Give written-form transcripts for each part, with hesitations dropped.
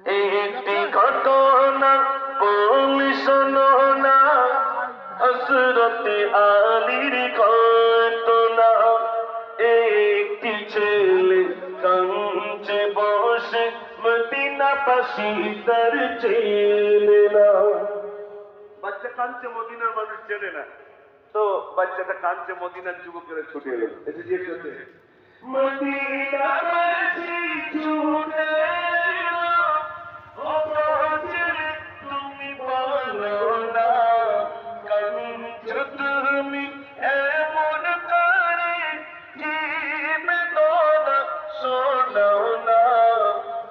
একটি ঘটনা বলি শোনো না, হযরতে আলীর ঘটনা। একটি ছেলে কাঁদছে বসে, মদিনাবাসী তার চেনে না। বাচ্চা কাঁদছে, মদিনার মানুষ চেনে না, তো বাচ্চাটা কাঁদছে, মদিনার যুবকেরা ছুটে এলো, এসে জিজ্ঞেস করছে, মদিনাবাসী ছুটে এলো, ও ছেলে তুমি বলো না, কাঁদছো তুমি এমন করে, কি বেদনা শোনাও না,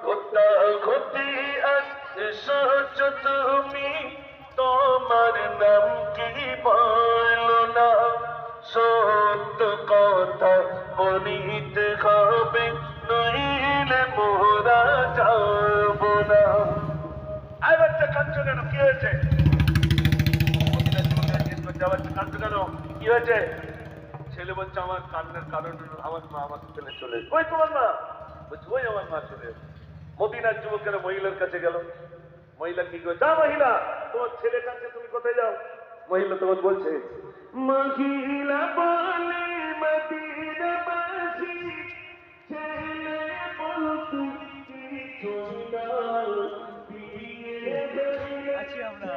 কোথা ঘটি আজ এসেছো তুমি, তোমার নাম কি বলো না, সত্য কথা বলিতে হবে, নইলে মোরা যাব না। আই বাচ্চা কাঁদছো কেন, কি হয়েছে? বাচ্চা কাঁদছো কেন, কি হয়েছে? ছেলে বলছে, আমার কান্নার কারণ আমার মা আমাকে ফেলে চলে। ওই তোমার মা? বলছে, ওই আমার মা চলে। মদিনার যুবকেরা মহিলার কাছে গেল। মহিলা কি করে, যা মহিলা, তোমার ছেলে কাছে তুমি কোথায় যাও? মহিলা তোমার বলছে, মহিলা বলে মদিনাবাসী, ছেলে বলতে কিছু না, বিয়ে আছি আমরা,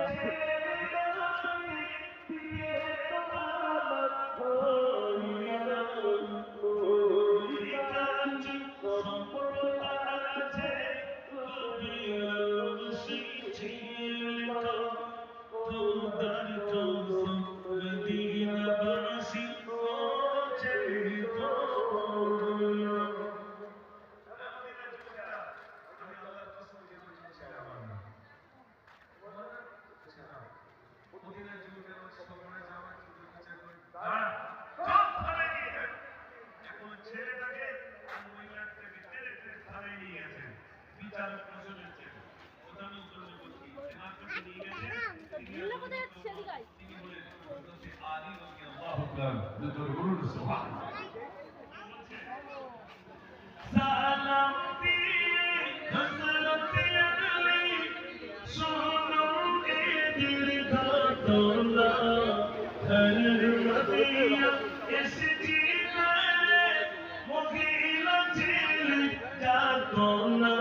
সালাম দিয়ে হযরতে আলী, শোনো এদের ঘটনা, মদিনা এসেছি মহিলা ছেলে যাতো না,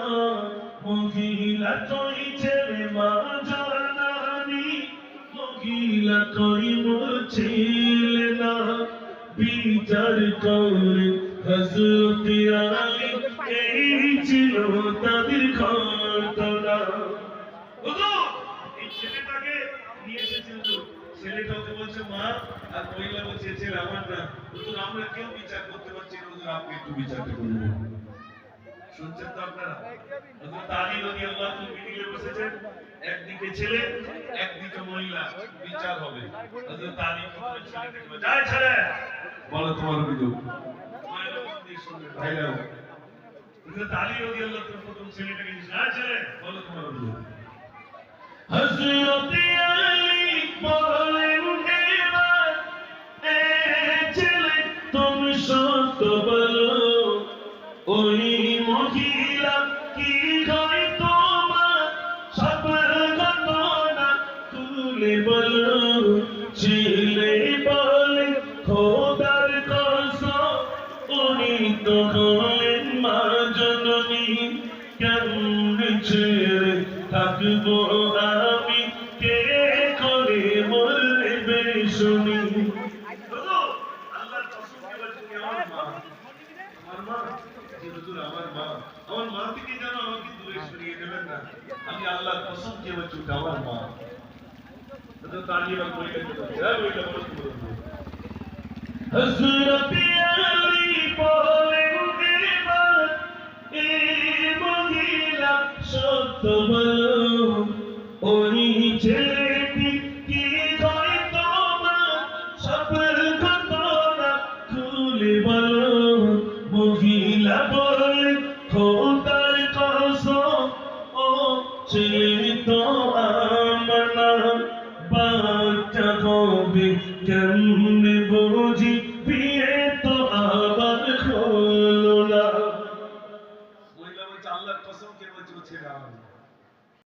মহিলা কই ছেলে মা জানানি, মহিলা কই মোর ছেলে না, বিচার করে হযরতে আলী, এই ছিল তাদের ঘটনা। এই ছেলেটাকে নিয়ে এসেছিল, ছেলেটা ওকে বলছে মা, আর মহিলা বলছে ছেলে আমার না, হুজুর আমরা কেউ বিচার করতে পারছি না, হুজুর আপনি একটু বিচারটা করুন। শুনছেন তো আপনারা? হযরত আলী রাদিয়াল্লাহু আনহু মিডিলে বসেছেন, একদিকে ছেলে একদিকে মহিলা, বিচার হবে। হযরত আলী প্রথমে ছেলেটাকে বলে, যা ছেলে বলো তোমার অভিযোগ। ভাইরা হযরত আলী রাদিয়াল্লাহু আনহু প্রথম ছেলেটাকে বলে, যা ছেলে বলো তোমার অভিযোগ। হযরত আলী বলেন, এবার এ ছেলে তুমি সত্য বলো, ওই মহিলা কি হয় তোমার, সব ঘটনা তুলে বলো। ছেলে বলে, খোদার কসম উনি তো হলেন মা জননী, কেমনে ছেড়ে থাকবো আমি, কে করে বলবে শুনি। আল্লাহর কসম করে বলছি, আমার মা, আমার মা, আমার মা, আমার মা থেকে যেন আমাকে দূরে সরিয়ে দেবেন না, আমি আল্লাহর কসম দিয়ে বলছি আমার মা। হযরত আলী এবার মহিলাকে বলছে, হ্যাঁ মহিলা বলো কি বলবো। হযরত আলী বলেন, এবার এই মহিলা সত্য বলো, ওই ছেলেটি কি হয় তোমার, সব ঘটনা খুলে বলো। মহিলা বলে, খোদার কসম ও ছেলে তো